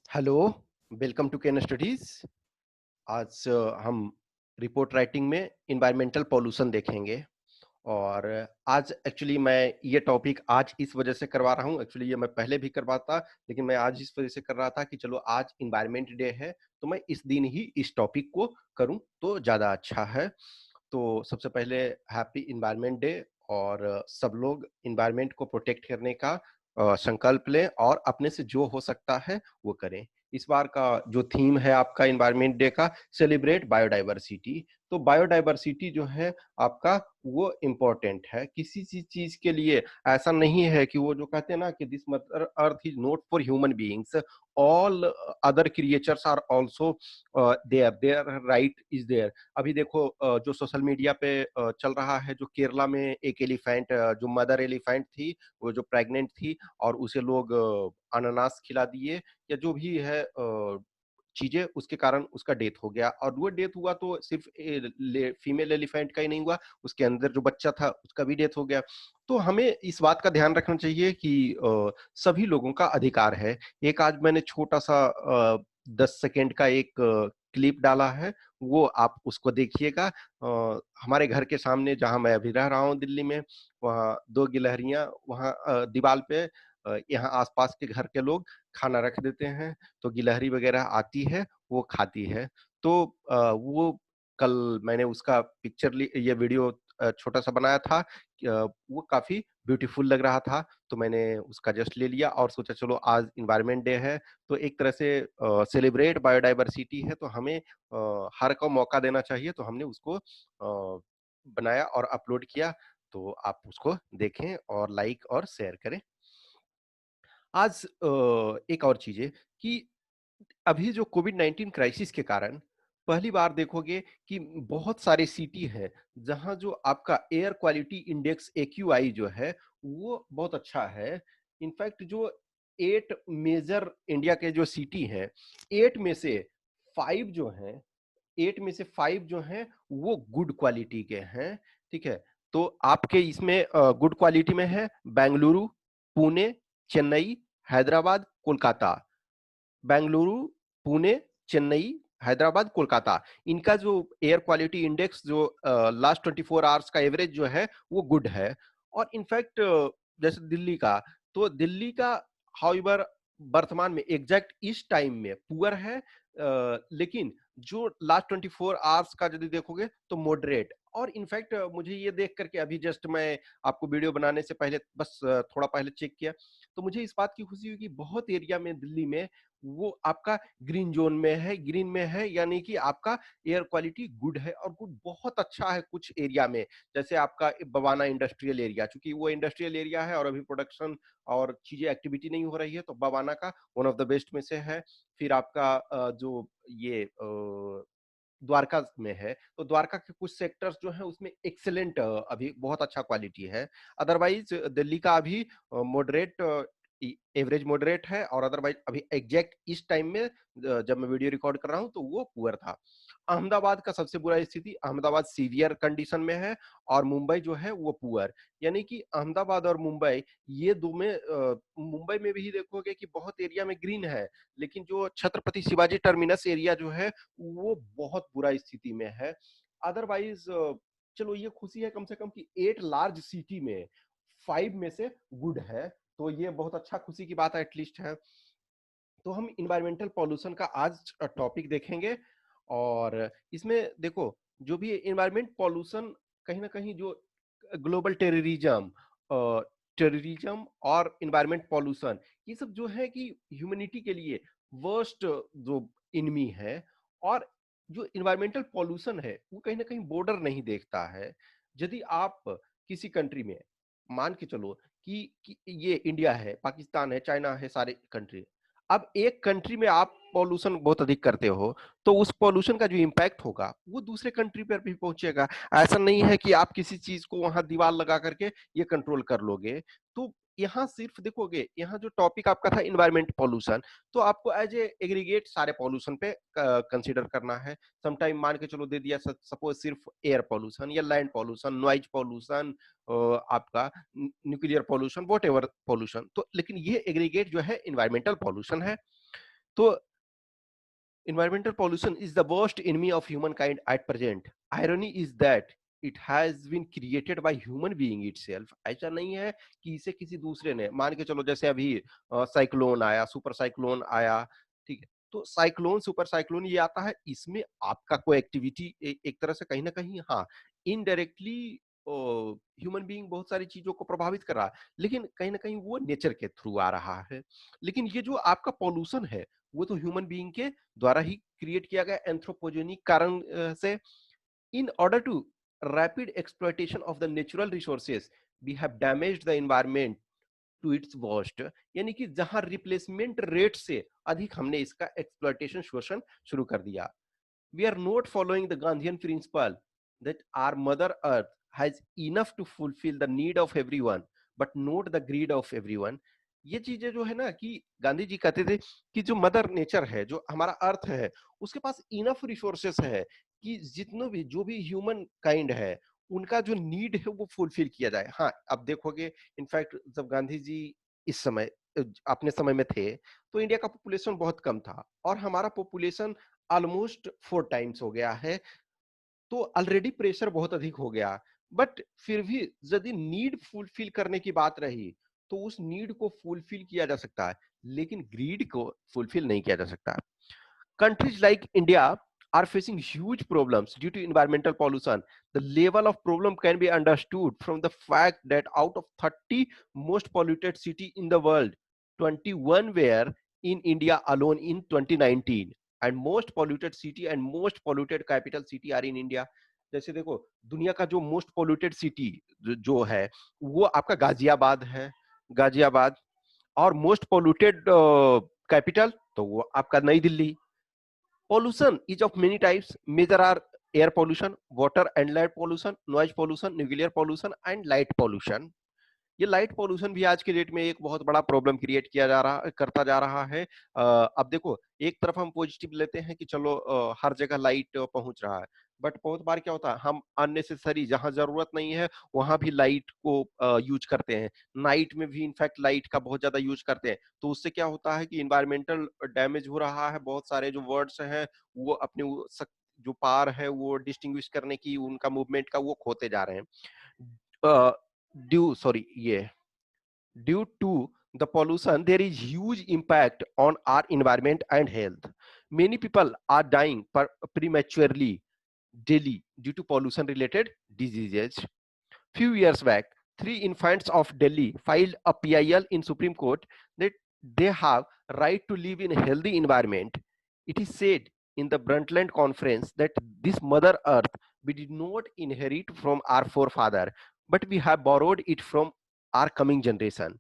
Hello, welcome to Ken Studies. आज हम report writing में एनवायरमेंटल पॉल्यूशन देखेंगे। और आज एक्चुअली मैं ये टॉपिक आज इस वजह से करवा रहा हूँ। एक्चुअली ये मैं पहले भी करवाता, लेकिन मैं आज इस वजह से कर रहा था कि चलो आज एनवायरमेंट डे है, तो मैं इस दिन ही इस टॉपिक को करूँ तो ज़्यादा अच्छा है। तो सबसे पहले हैप्पी एनवायरनमेंट डे। और सब लोग एनवायरनमेंट को प्रोटेक्ट करने का संकल्प लें और अपने से जो हो सकता है वो करें। इस बार का जो थीम है आपका एनवायरनमेंट डे का, सेलिब्रेट बायोडाइवर्सिटी। तो बायोडाइवर्सिटी जो है आपका वो इम्पोर्टेंट है किसी चीज के लिए। ऐसा नहीं है कि वो जो कहते हैं ना कि this mother earth is not for human beings, all other creatures are also there, there right is there. अभी देखो जो सोशल मीडिया पे चल रहा है, जो केरला में एक एलिफेंट, जो मदर एलिफेंट थी, वो जो प्रेग्नेंट थी और उसे लोग अनानास खिला दिए या जो भी है चीजें, उसके कारण उसका डेथ हो गया। और वो डेथ हुआ तो सिर्फ फीमेल एलिफेंट का ही नहीं हुआ, उसके अंदर जो बच्चा था उसका भी डेथ हो गया। तो हमें इस बात का ध्यान रखना चाहिए कि सभी लोगों का अधिकार है। एक आज मैंने छोटा सा 10 सेकेंड का एक क्लिप डाला है, वो आप उसको देखिएगा। हमारे घर के सामने जहां मैं अभी रह रहा हूँ दिल्ली में, वहाँ दो गिलहरियां वहाँ दीवार पे, यहाँ आसपास के घर के लोग खाना रख देते हैं, तो गिलहरी वगैरह आती है, वो खाती है। तो वो कल मैंने उसका पिक्चर ये वीडियो छोटा सा बनाया था। वो काफी ब्यूटीफुल लग रहा था, तो मैंने उसका जस्ट ले लिया और सोचा चलो आज इन्वायरमेंट डे है, तो एक तरह से सेलिब्रेट बायोडाइवर्सिटी है, तो हमें हर को मौका देना चाहिए। तो हमने उसको बनाया और अपलोड किया, तो आप उसको देखें और लाइक और शेयर करें। आज एक और चीज है कि अभी जो कोविड-19 क्राइसिस के कारण पहली बार देखोगे कि बहुत सारे सिटी हैं जहां जो आपका एयर क्वालिटी इंडेक्स एक्यूआई जो है वो बहुत अच्छा है। इनफैक्ट जो 8 मेजर इंडिया के जो सिटी हैं, 8 में से 5 जो हैं, 8 में से 5 जो हैं वो गुड क्वालिटी के हैं। ठीक है, तो आपके इसमें गुड क्वालिटी में है बेंगलुरु, पुणे, चेन्नई, हैदराबाद, कोलकाता। बेंगलुरु, पुणे, चेन्नई, हैदराबाद, कोलकाता, इनका जो एयर क्वालिटी इंडेक्स जो लास्ट 24 आवर्स का एवरेज जो है वो गुड है। और इनफैक्ट जैसे दिल्ली का, तो दिल्ली का हाउएवर वर्तमान में एग्जैक्ट इस टाइम में पुअर है, लेकिन जो लास्ट 24 आवर्स का यदि देखोगे तो मॉडरेट। और इनफैक्ट मुझे ये देख करके अभी जस्ट मैं आपको वीडियो बनाने से पहले बस थोड़ा पहले चेक किया, तो मुझे इस बात की खुशी हुई कि बहुत एरिया में दिल्ली में वो आपका ग्रीन जोन में है, ग्रीन में है, यानी कि आपका एयर क्वालिटी गुड है। और गुड बहुत अच्छा है कुछ एरिया में, जैसे आपका बवाना इंडस्ट्रियल एरिया, चूंकि वो इंडस्ट्रियल एरिया है और अभी प्रोडक्शन और चीजें एक्टिविटी नहीं हो रही है, तो बवाना का वन ऑफ द बेस्ट में से है। फिर आपका जो ये द्वारका में है, तो द्वारका के कुछ सेक्टर्स जो है उसमें एक्सेलेंट अभी बहुत अच्छा क्वालिटी है। अदरवाइज दिल्ली का अभी मॉडरेट, एवरेज मॉडरेट है। और अदरवाइज अभी एग्जैक्ट इस टाइम में जब मैं वीडियो रिकॉर्ड कर रहा हूं तो वो पुअर था। अहमदाबाद का सबसे बुरा स्थिति, अहमदाबाद सीवियर कंडीशन में है और मुंबई जो है वो पुअर। यानी कि अहमदाबाद और मुंबई, ये दो में मुंबई में भी देखोगे कि बहुत एरिया में ग्रीन है, लेकिन जो छत्रपति शिवाजी टर्मिनस एरिया जो है वो बहुत बुरा स्थिति में है। अदरवाइज चलो ये खुशी है कम से कम कि 8 लार्ज सिटी में 5 में से गुड है, तो ये बहुत अच्छा खुशी की बात है एटलीस्ट है। तो हम इन्वायरमेंटल पॉल्यूशन का आज टॉपिक देखेंगे। और इसमें देखो जो भी इन्वायरमेंट पॉल्यूशन, कहीं ना कहीं जो ग्लोबल टेररिज्म, टेररिज्म और इन्वायरमेंट पॉल्यूशन, ये सब जो है कि ह्यूमैनिटी के लिए वर्स्ट जो इनमी है। और जो इन्वायरमेंटल पॉल्यूशन है वो कहीं ना कहीं बॉर्डर नहीं देखता है। यदि आप किसी कंट्री में मान के चलो कि ये इंडिया है, पाकिस्तान है, चाइना है, सारे कंट्री, अब एक कंट्री में आप पॉल्यूशन बहुत अधिक करते हो, तो उस पॉल्यूशन का जो इम्पैक्ट होगा वो दूसरे कंट्री पर भी पहुंचेगा। ऐसा नहीं है कि आप किसी चीज को वहां दीवार लगा करके ये कंट्रोल कर लोगे। तो यहाँ सिर्फ देखोगे, यहाँ जो टॉपिक आपका था इन्वायरमेंट पॉल्यूशन, तो आपको एज ए एग्रीगेट सारे पॉल्यूशन पे कंसीडर करना है। समटाइम मान के चलो दे दिया सपोज सिर्फ एयर पॉल्यूशन या लैंड पॉल्यूशन, नॉइज पॉल्यूशन, आपका nuclear pollution, what ever pollution, तो लेकिन ये एग्रीगेट जो है इन्वायरमेंटल पॉल्यूशन है। तो environmental pollution is the worst enemy of humankind at present. Irony is that it has been created by human being itself. ऐसा नहीं है कि इसे किसी दूसरे ने, मान के चलो जैसे अभी साइक्लोन आया, सुपर साइक्लोन आया, ठीक है, तो साइक्लोन सुपर साइक्लोन ये आता है, इसमें आपका कोई एक्टिविटी एक तरह से कहीं ना कहीं, हाँ, इनडायरेक्टली ह्यूमन बीइंग बहुत सारी चीजों को प्रभावित कर रहा है, लेकिन कहीं ना कहीं वो नेचर के थ्रू आ रहा है। लेकिन ये जो आपका पॉल्यूशन है, वो तो ह्यूमन बीइंग के द्वारा ही क्रिएट किया गया एंथ्रोपोजेनिक कारण से। In order to rapid exploitation of the natural resources we have damaged the environment to its worst. यानी कि जहां रिप्लेसमेंट रेट से अधिक हमने इसका एक्सप्लॉयटेशन, शोषण शुरू कर दिया। We are not following the Gandhian principle that our mother earth has enough to fulfill the need of everyone but not the greed of everyone। ये चीजें जो है ना, कि गांधी जी कहते थे कि जो मदर नेचर है, जो हमारा अर्थ है, उसके पास इनफ रिसोर्सेस है कि जितने भी, जो भी ह्यूमन काइंड है, उनका जो नीड है वो फुलफिल किया जाए। हाँ, अब देखोगे, इनफैक्ट जब गांधी जी इस समय अपने समय में थे, तो इंडिया का पॉपुलेशन बहुत कम था और हमारा पॉपुलेशन ऑलमोस्ट 4 टाइम्स हो गया है, तो ऑलरेडी प्रेशर बहुत अधिक हो गया। बट फिर भी यदि नीड फुलफिल करने की बात रही, तो उस नीड को फुलफिल किया जा सकता है, लेकिन ग्रीड को फुलफिल नहीं किया जा सकता। Countries like India are facing huge problems due to environmental pollution. The level of problem can be understood from the fact that out of 30 most polluted city in the world, 21 were in India alone in 2019, and most polluted city and most polluted capital city are in India. जैसे देखो, दुनिया का जो most polluted city जो है, वो आपका गाजियाबाद है, गाजियाबाद। और मोस्ट पोल्यूटेड कैपिटल तो वो आपका नई Delhi. Pollution is of many types. Major are air pollution, water and land pollution, noise pollution, nuclear pollution and light pollution. ये लाइट पॉल्यूशन भी आज के डेट में एक बहुत बड़ा प्रॉब्लम क्रिएट किया जा रहा करता जा रहा है। अब देखो, एक तरफ हम पॉजिटिव लेते हैं कि चलो हर जगह लाइट पहुंच रहा है, बट बहुत बार क्या होता है, हम अननेसेसरी जहां जरूरत नहीं है वहां भी लाइट को यूज करते हैं। नाइट में भी इनफैक्ट लाइट का बहुत ज्यादा यूज करते हैं, तो उससे क्या होता है कि इन्वायरमेंटल डैमेज हो रहा है। बहुत सारे जो वर्ड्स हैं वो अपने जो पार है वो डिस्टिंग्विश करने की, उनका मूवमेंट का, वो खोते जा रहे हैं। ड्यू सॉरी ये Due to the pollution, there is huge impact on our environment and health. Many people are dying prematurely daily due to pollution related diseases. Few years back, 3 infants of Delhi filed a PIL in Supreme Court that they have right to live in a healthy environment. It is said in the Brundtland Conference that this Mother Earth we did not inherit from our forefather, but we have borrowed it from our coming generation.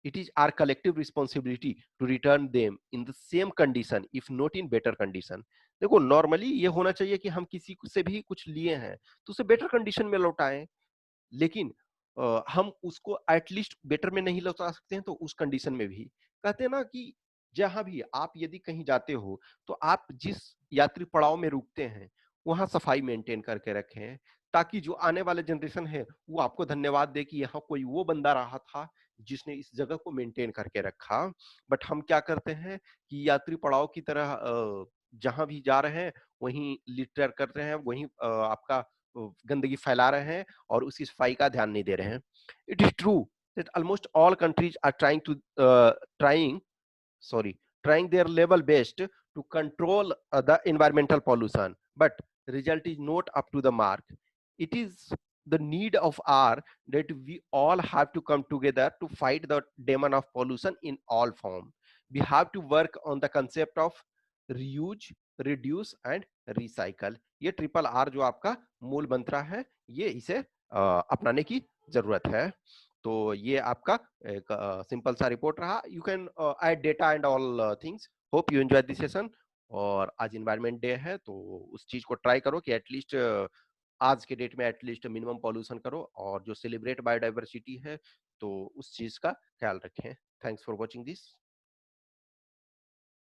It is our collective responsibility to return them in the same condition, if not in better condition. देखो, normally ये होना चाहिए कि हम किसी से भी कुछ लिए हैं तो उसे बेटर कंडीशन में लौटाएं, लेकिन हम उसको एटलीस्ट बेटर में नहीं लौटा सकते हैं तो उस कंडीशन में भी, कहते हैं ना कि जहां भी आप यदि कहीं जाते हो तो आप जिस यात्री पड़ाव में रुकते हैं वहां सफाई मेंटेन करके रखें, ताकि जो आने वाले जनरेशन है वो आपको धन्यवाद दे कि यहाँ कोई वो बंदा रहा था जिसने इस जगह को मेंटेन करके रखा। बट हम क्या करते हैं कि यात्री पड़ाव की तरह जहां भी जा रहे हैं वहीं लिटर कर रहे हैं, वहीं आपका गंदगी फैला रहे हैं और उसकी सफाई का ध्यान नहीं दे रहे हैं। It is true that almost all countries are trying sorry trying their level best to control the environmental pollution, but result is not up to the mark. It is the need of our that we all have to come together to fight the demon of pollution in all form. We have to work on the concept of reuse, reduce and recycle. ये triple R जो आपका मूल मंत्र है, ये इसे अपनाने की जरूरत है। तो ये आपका एक सिंपल सा रिपोर्ट रहा। You can add data and all things. Hope you enjoy this session. और आज इन्वायरमेंट डे है तो उस चीज को ट्राई करो कि एटलीस्ट आज के डेट में एटलीस्ट मिनिमम पॉल्यूशन करो, और जो सेलिब्रेट बायोडाइवर्सिटी है तो उस चीज का ख्याल रखें। Thanks for watching this.